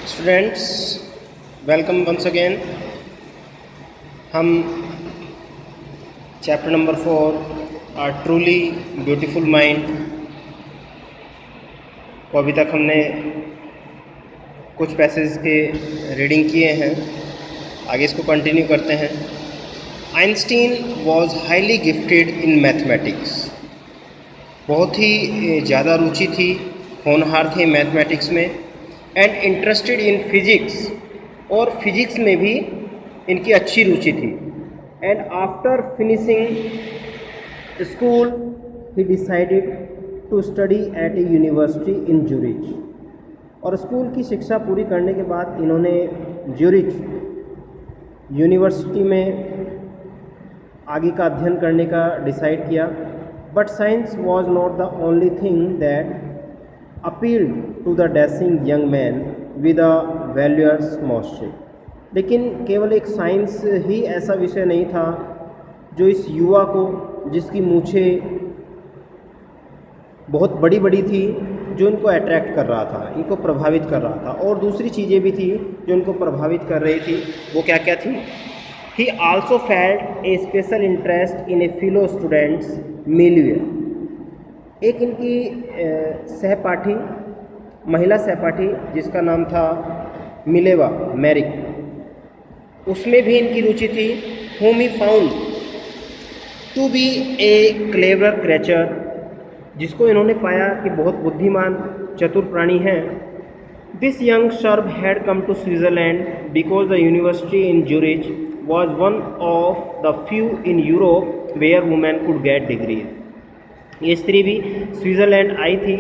Students, welcome once again. हम chapter number 4 are truly beautiful mind को अभी तक हमने कुछ पैसेज के रीडिंग किए हैं। आगे इसको कंटिन्यू करते हैं। Einstein was highly gifted in mathematics. बहुत ही ज़्यादा रुचि थी, होनहार थे मैथमेटिक्स में। एंड इंटरेस्टेड इन फिजिक्स, और फिजिक्स में भी इनकी अच्छी रुचि थी। And after finishing school he decided to study at a university in Zurich. और स्कूल की शिक्षा पूरी करने के बाद इन्होंने ज्यूरिच यूनिवर्सिटी में आगे का अध्ययन करने का डिसाइड किया। But science was not the only thing that appealed to the dashing young man with a valorous moisture। लेकिन केवल एक साइंस ही ऐसा विषय नहीं था जो इस युवा को, जिसकी मूछें बहुत बड़ी बड़ी थी, जो इनको अट्रैक्ट कर रहा था, इनको प्रभावित कर रहा था। और दूसरी चीज़ें भी थी जो इनको प्रभावित कर रही थी। वो क्या क्या थी? He also felt a special interest in a fellow students Mileva। एक इनकी सहपाठी, महिला सहपाठी, जिसका नाम था मिलेवा मैरिक, उसमें भी इनकी रुचि थी। whom he found to be a clever creature, जिसको इन्होंने पाया कि बहुत बुद्धिमान चतुर प्राणी हैं। This young serb had come to Switzerland because the university in Zurich was one of the few in Europe where women could get degrees। ये स्त्री भी स्विट्ज़रलैंड आई थी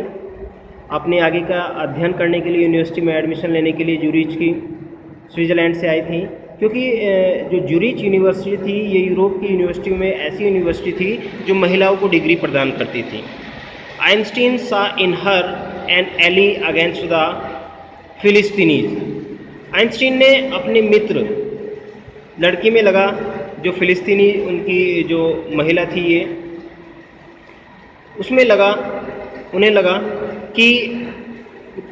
अपने आगे का अध्ययन करने के लिए, यूनिवर्सिटी में एडमिशन लेने के लिए ज्यूरिच की, स्विट्ज़रलैंड से आई थी। क्योंकि जो ज्यूरिच यूनिवर्सिटी थी, ये यूरोप की यूनिवर्सिटियों में ऐसी यूनिवर्सिटी थी जो महिलाओं को डिग्री प्रदान करती थी। Einstein saw in her an ally against the Philistines. Einstein ने अपने मित्र लड़की में लगा, जो फिलिस्तीनी उनकी जो महिला थी, ये उसमें उन्हें लगा कि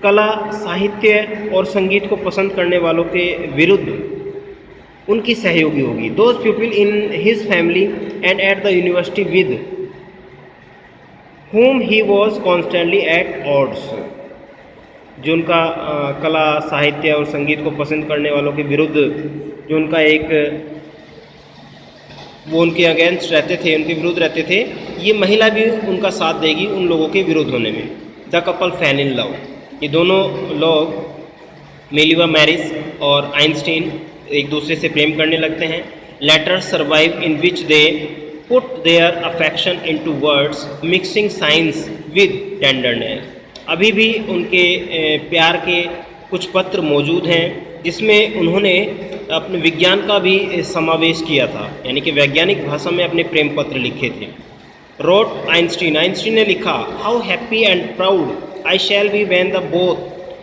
कला, साहित्य और संगीत को पसंद करने वालों के विरुद्ध उनकी सहयोगी होगी। Those people in his family and at the university with whom he was constantly at odds। जो उनका कला, साहित्य और संगीत को पसंद करने वालों के विरुद्ध जो उनका वो उनके अगेंस्ट रहते थे, उनके विरुद्ध रहते थे, ये महिला भी उनका साथ देगी उन लोगों के विरुद्ध होने में। द कपल फैल इन लव। ये दोनों लोग, मिलेवा मैरिस और आइंस्टीन, एक दूसरे से प्रेम करने लगते हैं। Letter survive in which they put their affection into words mixing science with tenderness. अभी भी उनके प्यार के कुछ पत्र मौजूद हैं जिसमें उन्होंने अपने विज्ञान का भी समावेश किया था, यानी कि वैज्ञानिक भाषा में अपने प्रेम पत्र लिखे थे। रोट आइंस्टीन ने लिखा, how happy and proud I shall be when the both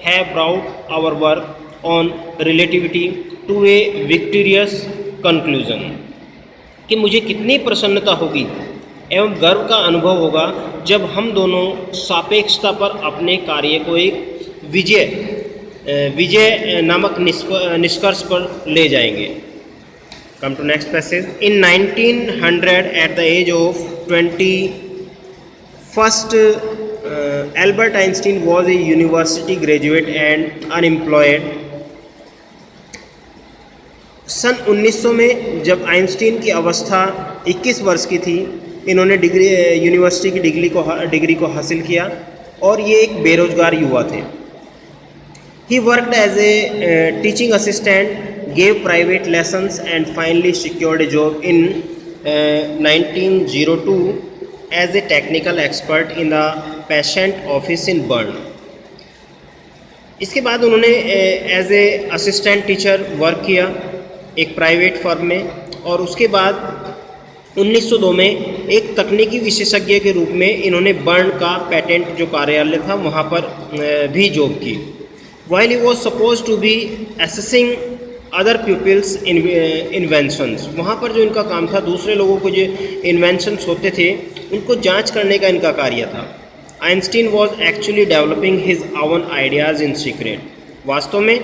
have brought our work on relativity to a victorious conclusion. कि मुझे कितनी प्रसन्नता होगी एवं गर्व का अनुभव होगा जब हम दोनों सापेक्षता पर अपने कार्य को एक विजय नामक निष्कर्ष पर ले जाएंगे। Come to next passage. In 1900 at the age of 21 Albert Einstein was a university graduate and unemployed. सन 1900 में जब आइंस्टीन की अवस्था 21 वर्ष की थी, इन्होंने यूनिवर्सिटी की डिग्री को हासिल किया और ये एक बेरोजगार युवा थे। He worked as a teaching assistant, gave private lessons and finally secured a job in 1902 as a technical expert in the patent office in Bern। इसके बाद उन्होंने as a assistant teacher work किया एक प्राइवेट फर्म में, और उसके बाद 1902 में एक तकनीकी विशेषज्ञ के रूप में इन्होंने बर्न का पेटेंट जो कार्यालय था वहाँ पर भी जॉब की। While he was supposed to be assessing other pupils' inventions, वहाँ पर जो इनका काम था, दूसरे लोगों को जो इन्वेंशंस होते थे उनको जांच करने का इनका कार्य था। Einstein was actually developing his own ideas in secret। वास्तव में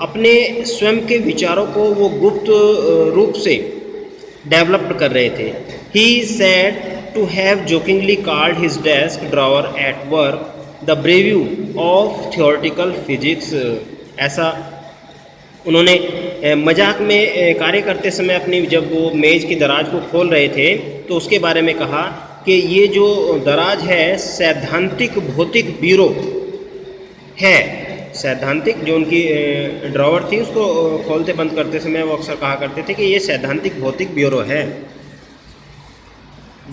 अपने स्वयं के विचारों को वो गुप्त रूप से डेवलप कर रहे थे। He said to have jokingly called his desk drawer at work the bureau of theoretical physics. ऐसा उन्होंने मजाक में कार्य करते समय अपनी जब वो मेज़ की दराज को खोल रहे थे तो उसके बारे में कहा कि ये जो दराज है सैद्धांतिक भौतिक ब्यूरो है। सैद्धांतिक जो उनकी ड्रॉवर थी उसको खोलते बंद करते समय वो अक्सर कहा करते थे कि ये सैद्धांतिक भौतिक ब्यूरो है।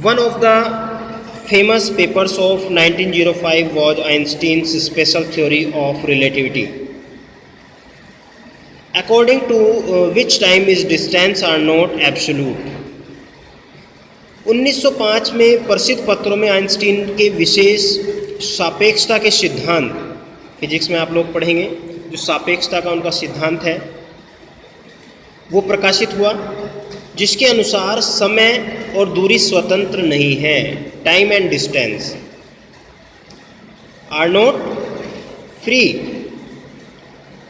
One of the famous papers of 1905 was Einstein's special theory of relativity according to which time is distance are not absolute। 1905 में प्रसिद्ध पत्रों में आइंस्टीन के विशेष सापेक्षता के सिद्धांत, फिजिक्स में आप लोग पढ़ेंगे जो सापेक्षता का उनका सिद्धांत है वो प्रकाशित हुआ, जिसके अनुसार समय और दूरी स्वतंत्र नहीं है। Time and distance are not free.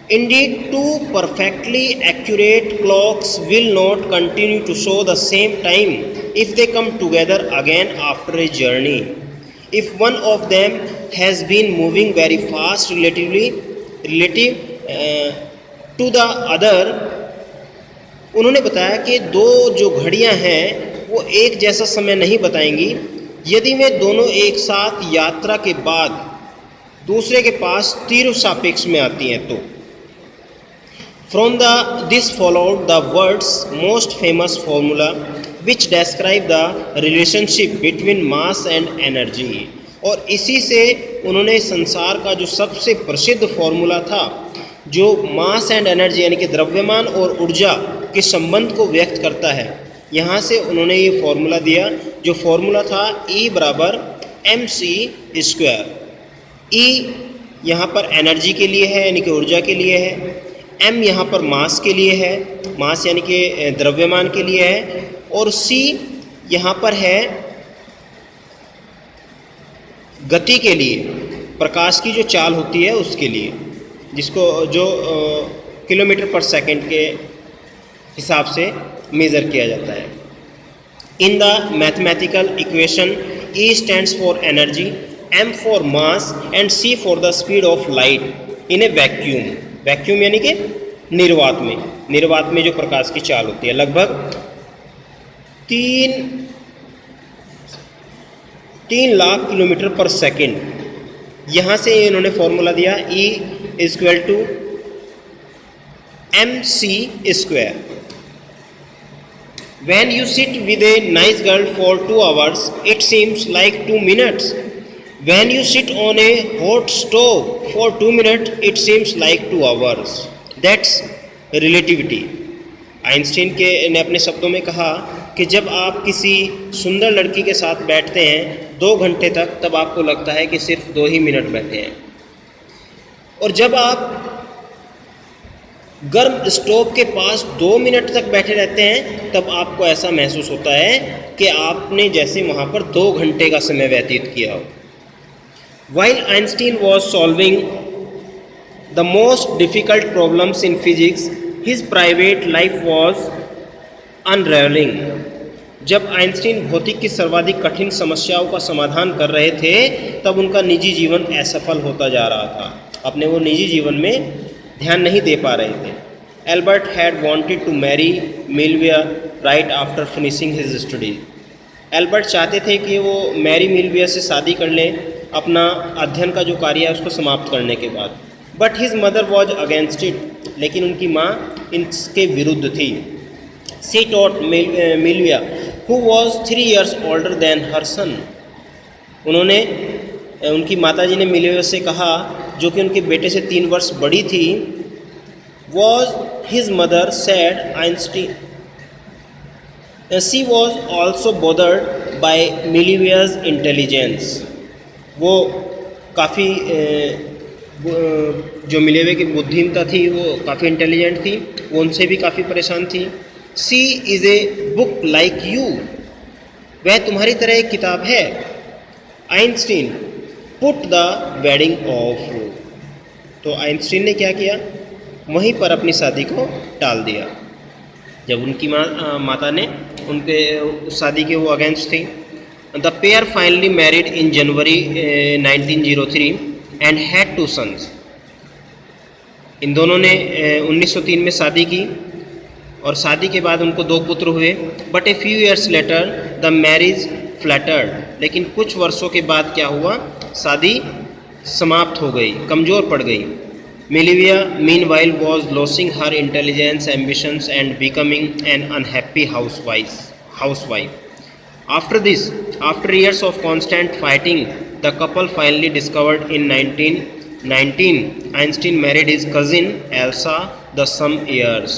Indeed, two perfectly accurate clocks will not continue to show the same time if they come together again after a journey. If one of them has been moving very fast relative to the other, उन्होंने बताया कि दो जो घड़ियां हैं वो एक जैसा समय नहीं बताएंगी यदि वे दोनों एक साथ यात्रा के बाद दूसरे के पास तीव्र सापेक्ष में आती हैं तो। From this followed the world's most famous formula which describe the relationship between mass and energy। और इसी से उन्होंने संसार का जो सबसे प्रसिद्ध फॉर्मूला था जो मास एंड एनर्जी यानी कि द्रव्यमान और ऊर्जा के संबंध को व्यक्त करता है, यहाँ से उन्होंने ये फॉर्मूला दिया जो फॉर्मूला था E बराबर mc²। E यहाँ पर एनर्जी के लिए है यानी कि ऊर्जा के लिए है, m यहाँ पर मास के लिए है, मास यानी कि द्रव्यमान के लिए है, और c यहाँ पर है गति के लिए, प्रकाश की जो चाल होती है उसके लिए, जिसको जो किलोमीटर पर सेकंड के हिसाब से मेज़र किया जाता है। In the mathematical equation E stands for energy, m for mass and c for the speed of light in A vacuum. Vacuum यानी कि निर्वात में जो प्रकाश की चाल होती है लगभग 3 लाख किलोमीटर पर सेकंड। यहाँ से इन्होंने फॉर्मूला दिया E = mc²। When you sit with a nice girl for 2 hours, it seems like 2 minutes. When you sit on a hot stove for 2 minutes, it seems like 2 hours. That's relativity। Einstein ने अपने शब्दों में कहा कि जब आप किसी सुंदर लड़की के साथ बैठते हैं 2 घंटे तक, तब आपको लगता है कि सिर्फ 2 ही मिनट बैठे हैं, और जब आप गर्म स्टोव के पास 2 मिनट तक बैठे रहते हैं तब आपको ऐसा महसूस होता है कि आपने जैसे वहाँ पर 2 घंटे का समय व्यतीत किया हो। While Einstein was solving the most difficult problems in physics, his private life was unraveling। जब आइंस्टीन भौतिक की सर्वाधिक कठिन समस्याओं का समाधान कर रहे थे तब उनका निजी जीवन असफल होता जा रहा था, अपने वो निजी जीवन में ध्यान नहीं दे पा रहे थे। Albert had wanted to marry Mileva right after finishing his study. Albert चाहते थे कि वो मैरी मिलवियर से शादी कर लें अपना अध्ययन का जो कार्य है उसको समाप्त करने के बाद। But his mother was against it, लेकिन उनकी माँ इसके विरुद्ध थी। She thought Mileva who was 3 years older than her son। उनकी माताजी ने मिलविया से कहा जो कि उनके बेटे से 3 वर्ष बड़ी थी। Was his mother said Einstein she was also bothered by Mileva's intelligence. वो काफ़ी जो मिलेवे की बुद्धिमत्ता थी वो काफ़ी इंटेलिजेंट थी, वो उनसे भी काफ़ी परेशान थी। She is a book like you, वह तुम्हारी तरह एक किताब है। Einstein put the wedding off. तो आइंस्टीन ने क्या किया वहीं पर अपनी शादी को टाल दिया। जब उनकी माता ने उनके उस शादी के वो अगेंस्ट थी। The pair finally married in January 1903 and had 2 sons. इन दोनों ने 1903 में शादी की और शादी के बाद उनको 2 पुत्र हुए। But a few years later the marriage flattered. लेकिन कुछ वर्षों के बाद क्या हुआ, शादी समाप्त हो गई, कमज़ोर पड़ गई। Mileva meanwhile was losing her intelligence, ambitions and becoming an unhappy housewife. After this, after years of constant fighting, the couple finally discovered in 1919 Einstein married his cousin Elsa the some years।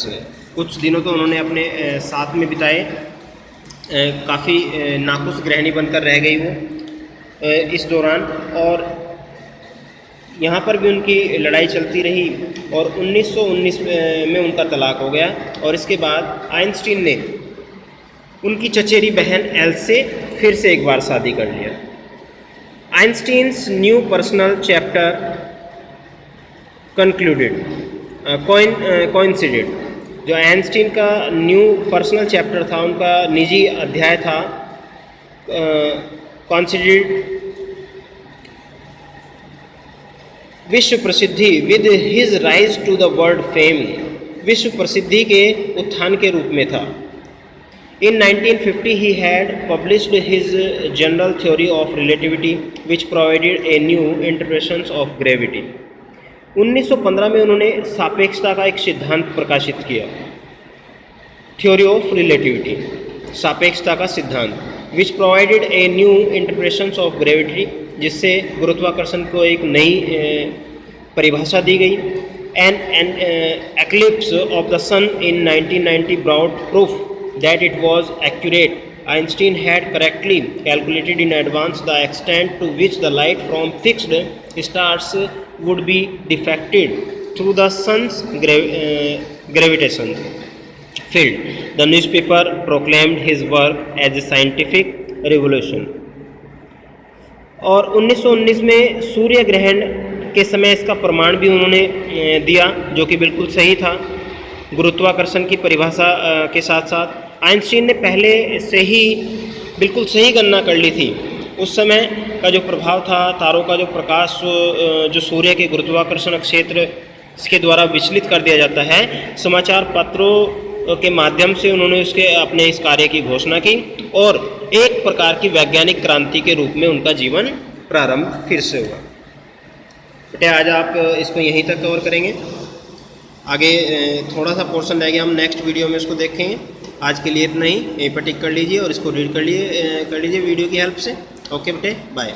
कुछ दिनों तो उन्होंने अपने साथ में बिताए, काफ़ी नाखुश गृहिणी बनकर रह गई वो इस दौरान, और यहाँ पर भी उनकी लड़ाई चलती रही और 1919 में उनका तलाक हो गया। और इसके बाद आइंस्टीन ने उनकी चचेरी बहन एल से फिर से एक बार शादी कर लिया। Einstein's new personal chapter concluded coincided. जो आइंस्टीन का न्यू पर्सनल चैप्टर था, उनका निजी अध्याय था, कॉन्सिडेड विश्व प्रसिद्धि with his rise to the world fame. विश्व प्रसिद्धि के उत्थान के रूप में था। In 1950 he had published his general theory of relativity which provided a new interpretation of gravity। 1915 में उन्होंने सापेक्षता का एक सिद्धांत प्रकाशित किया, थ्योरी ऑफ रिलेटिविटी, सापेक्षता का सिद्धांत, which provided a new interpretation of gravity, जिससे गुरुत्वाकर्षण को एक नई परिभाषा दी गई। An eclipse of the sun in 1990 brought proof that it was accurate। Einstein had correctly calculated in advance the extent to which the light from fixed stars would be deflected through the sun's gravitation field। The newspaper proclaimed his work as a scientific revolution। और 1919 में सूर्य ग्रहण के समय इसका प्रमाण भी उन्होंने दिया, जो कि बिल्कुल सही था गुरुत्वाकर्षण की परिभाषा के साथ साथ। आइंस्टीन ने पहले से ही बिल्कुल सही गणना कर ली थी। उस समय का जो प्रभाव था, तारों का जो प्रकाश जो सूर्य के गुरुत्वाकर्षण क्षेत्र के द्वारा विचलित कर दिया जाता है, समाचार पत्रों के माध्यम से उन्होंने उसके अपने इस कार्य की घोषणा की और एक प्रकार की वैज्ञानिक क्रांति के रूप में उनका जीवन प्रारंभ फिर से हुआ। बेटे आज आप इसको यहीं तक कवर करेंगे, आगे थोड़ा सा पोर्शन रह गया, हम नेक्स्ट वीडियो में इसको देखेंगे। आज के लिए इतना ही, यहीं पर टिक कर लीजिए और इसको रीड कर लीजिए वीडियो की हेल्प से। ओके बेटे, बाय।